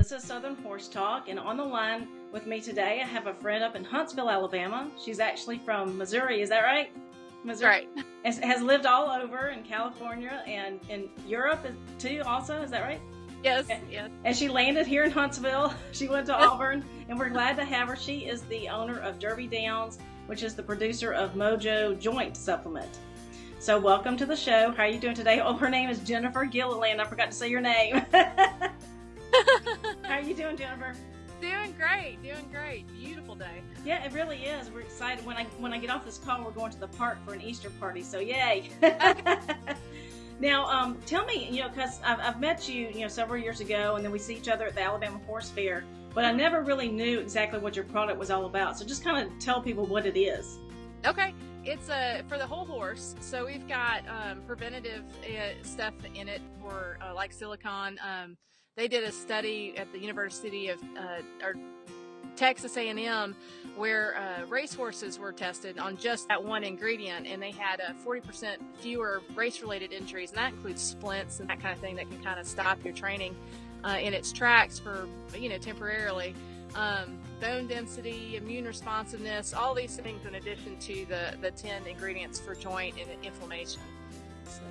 This is Southern Horse Talk, and on the line with me today, I have a friend up in Huntsville, Alabama. She's actually from Missouri, is that right? Missouri. Right. Has lived all over in California and in Europe too, also, is that right? Yes, yes. And she landed here in Huntsville. She went to Auburn, and we're glad to have her. She is the owner of Derby Downs, which is the producer of MOJO joint supplement. So welcome to the show. How are you doing today? Oh, her name is Jennifer Gilliland. I forgot to say your name. How are you doing, Jennifer? Doing great. Beautiful day. Yeah, it really is. We're excited. When I get off this call, we're going to the park for an Easter party. So yay! Now, tell me, because I've met you, several years ago, and then we see each other at the Alabama Horse Fair. But I never really knew exactly what your product was all about. So just kind of tell people what it is. Okay. It's for the whole horse. So we've got preventative stuff in it for like silicone. They did a study at the University of or Texas A&M where racehorses were tested on just that one ingredient, and they had 40% fewer race-related injuries, and that includes splints and that kind of thing that can kind of stop your training in its tracks for temporarily. Bone density, immune responsiveness, all these things in addition to the 10 ingredients for joint and inflammation. So.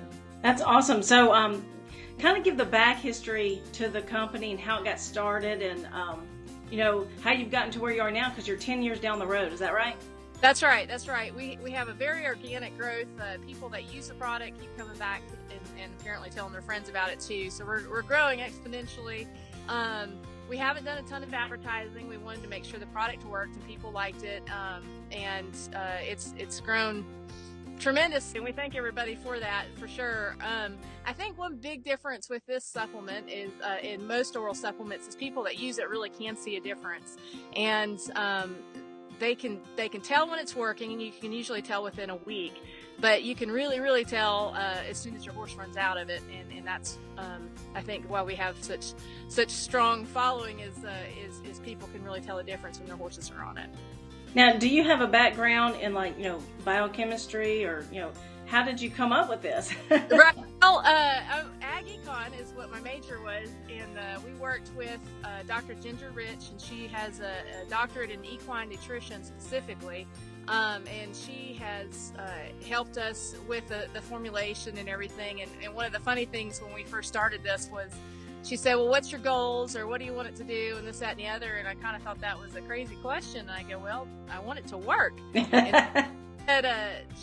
That's awesome. So kind of give the back history to the company and how it got started, and how you've gotten to where you are now, because you're 10 years down the road. Is that right? That's right. We have a very organic growth. People that use the product keep coming back and apparently telling their friends about it too. So we're growing exponentially. We haven't done a ton of advertising. We wanted to make sure the product worked and people liked it, and it's grown tremendous, and we thank everybody for that, for sure. I think one big difference with this supplement is in most oral supplements is people that use it really can see a difference, and they can tell when it's working, and you can usually tell within a week, but you can really tell as soon as your horse runs out of it, and that's I think why we have such strong following is people can really tell the difference when their horses are on it. Now, do you have a background in biochemistry, or how did you come up with this? Right. Well, Ag Econ is what my major was, and we worked with Dr. Ginger Rich, and she has a doctorate in equine nutrition specifically, and she has helped us with the formulation and everything. And one of the funny things when we first started this was, she said, well, what's your goals, or what do you want it to do, and this, that, and the other, and I kind of thought that was a crazy question, and I go, well, I want it to work. And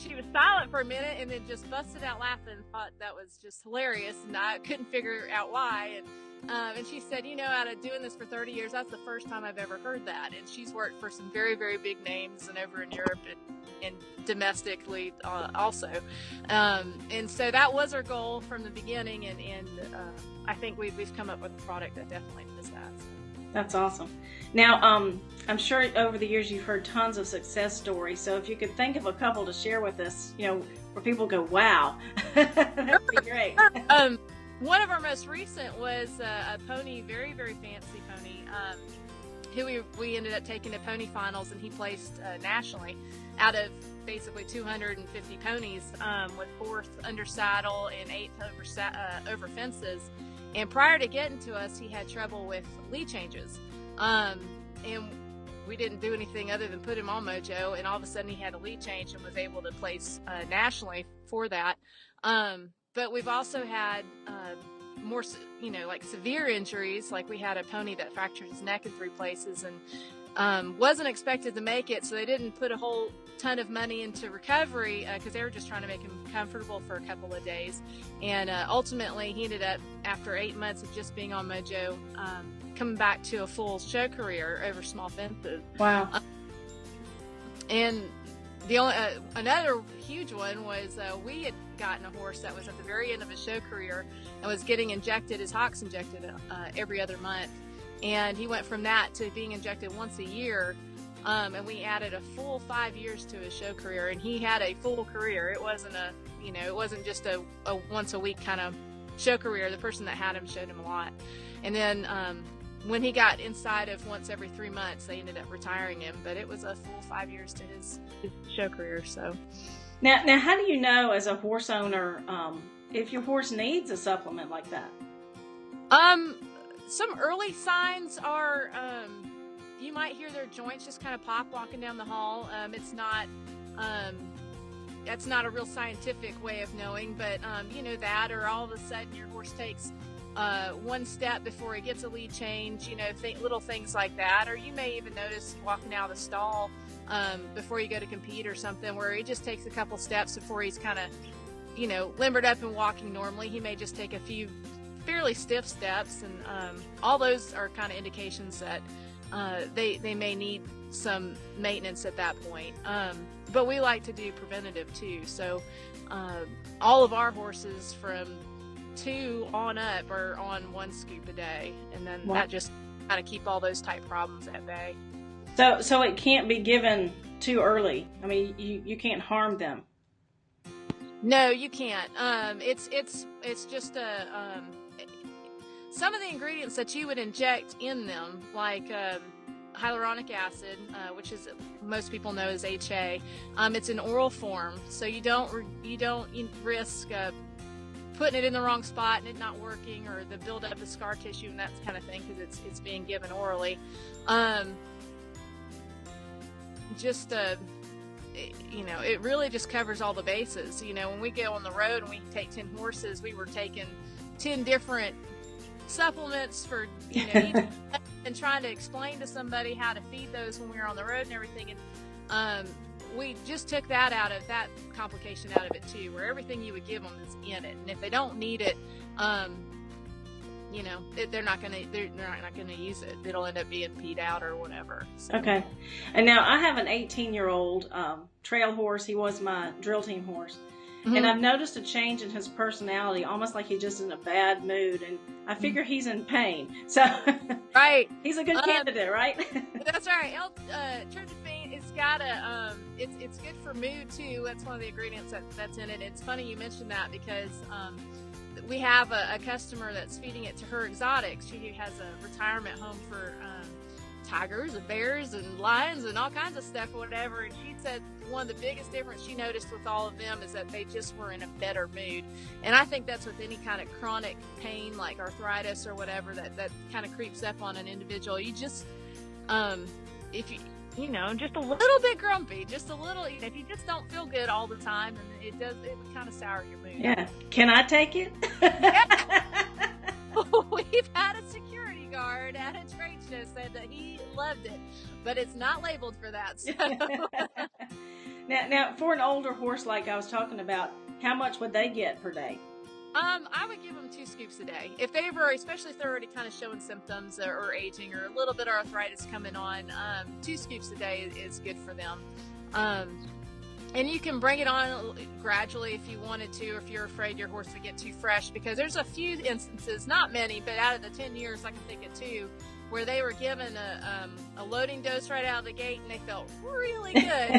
she was silent for a minute and then just busted out laughing and thought that was just hilarious, and I couldn't figure out why. And she said, out of doing this for 30 years, that's the first time I've ever heard that. And she's worked for some very, very big names and over in Europe and domestically also. And so that was our goal from the beginning, and I think we've come up with a product that definitely does that. That's awesome. Now, I'm sure over the years you've heard tons of success stories. So if you could think of a couple to share with us, where people go, wow, that would be great. One of our most recent was a pony, very, very fancy pony, who we ended up taking to pony finals, and he placed nationally out of basically 250 ponies, with 4th under saddle and 8th over fences. And prior to getting to us, he had trouble with lead changes. And we didn't do anything other than put him on MOJO, and all of a sudden he had a lead change and was able to place nationally for that. But we've also had more, severe injuries. Like we had a pony that fractured his neck in 3 places and wasn't expected to make it, so they didn't put a whole ton of money into recovery because they were just trying to make him comfortable for a couple of days. And ultimately, he ended up, after 8 months of just being on MOJO, coming back to a full show career over small fences. Wow. And the only another huge one was we had gotten a horse that was at the very end of his show career and was getting his hocks injected every other month. And he went from that to being injected once a year. And we added a full 5 years to his show career, and he had a full career. It wasn't it wasn't just a once a week kind of show career. The person that had him showed him a lot. And then when he got inside of once every 3 months, they ended up retiring him, but it was a full 5 years to his show career. So now how do you know, as a horse owner, if your horse needs a supplement like that? some early signs are, you might hear their joints just kind of pop walking down the hall. That's not a real scientific way of knowing, but that, or all of a sudden your horse takes one step before he gets a lead change, little things like that. Or you may even notice walking out of the stall before you go to compete or something, where he just takes a couple steps before he's kind of, limbered up and walking normally. He may just take a few fairly stiff steps, and all those are kind of indications that they may need some maintenance at that point. But we like to do preventative too. So all of our horses from 2 on up are on 1 scoop a day, and then that just kind of keep all those type problems at bay. So it can't be given too early. I mean, you can't harm them. No, you can't. It's just some of the ingredients that you would inject in them, like hyaluronic acid, which is most people know as HA. It's in oral form, so you don't risk putting it in the wrong spot and it not working, or the buildup of scar tissue and that kind of thing, because it's being given orally. It really just covers all the bases. When we go on the road and we take 10 horses, we were taking 10 different supplements for each, and trying to explain to somebody how to feed those when we were on the road and everything. And we just took that complication out of it too, where everything you would give them is in it, and if they don't need it, they're not gonna use it. It'll end up being peed out or whatever. So. Okay. And now I have an 18-year-old trail horse. He was my drill team horse. Mm-hmm. And I've noticed a change in his personality, almost like he's just in a bad mood, and I figure he's in pain. So right, he's a good candidate, right? That's right. Tryptophan, it's got it's good for mood too. That's one of the ingredients that's in it. It's funny you mentioned that, because we have a customer that's feeding it to her exotics. She has a retirement home for tigers and bears and lions and all kinds of stuff or whatever, and she said one of the biggest difference she noticed with all of them is that they just were in a better mood. And I think that's with any kind of chronic pain like arthritis or whatever that kind of creeps up on an individual. You just if just a little bit grumpy, just a little, if you just don't feel good all the time, and it would kind of sour your mood. Yeah. Can I take it? We've had a security guard at a trade show said that he loved it, but it's not labeled for that. So. Now, for an older horse like I was talking about, how much would they get per day? I would give them 2 scoops a day. If they were, especially if they're already kind of showing symptoms or aging or a little bit of arthritis coming on, 2 scoops a day is good for them. And you can bring it on gradually if you wanted to, or if you're afraid your horse would get too fresh, because there's a few instances, not many, but out of the 10 years I can think of 2, where they were given a loading dose right out of the gate and they felt really good.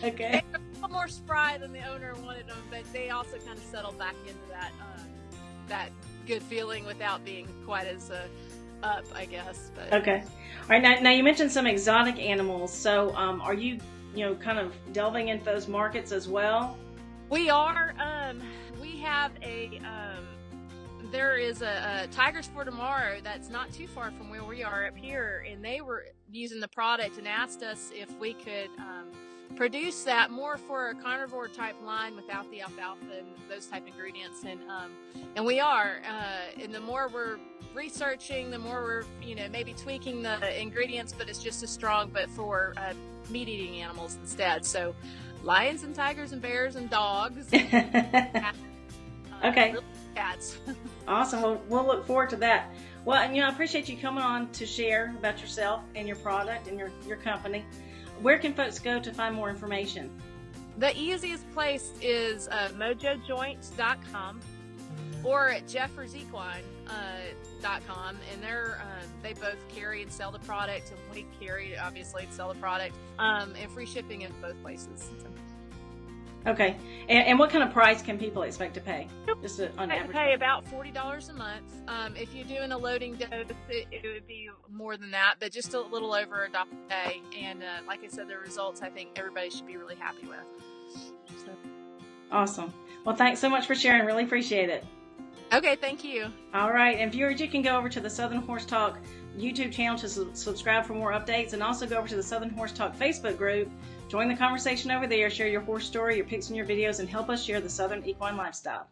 Okay. They were a little more spry than the owner wanted them, but they also kind of settled back into that good feeling without being quite as up, I guess. But. Okay. All right. Now you mentioned some exotic animals. So are you kind of delving into those markets as well? We are. We have there is a Tigers for Tomorrow that's not too far from where we are up here, and they were using the product and asked us if we could produce that more for a carnivore type line without the alfalfa and those type ingredients, and we are. And the more we're researching, the more we're maybe tweaking the ingredients, but it's just as strong, but for meat-eating animals instead. So lions and tigers and bears and dogs. And okay. Cats. Awesome. Well, we'll look forward to that. Well, and I appreciate you coming on to share about yourself and your product and your company. Where can folks go to find more information? The easiest place is mojojoints.com or at jeffersequine.com, and they both carry and sell the product, and we carry obviously and sell the product, and free shipping in both places. Okay, and what kind of price can people expect to pay? Just on average. Pay about $40 a month. If you're doing a loading dose, it would be more than that, but just a little over $1 a day. And like I said, the results I think everybody should be really happy with. So. Awesome. Well, thanks so much for sharing. Really appreciate it. Okay, thank you. All right, and viewers, you can go over to the Southern Horse Talk YouTube channel to subscribe for more updates, and also go over to the Southern Horse Talk Facebook group. Join the conversation over there, share your horse story, your pics and your videos, and help us share the Southern equine lifestyle.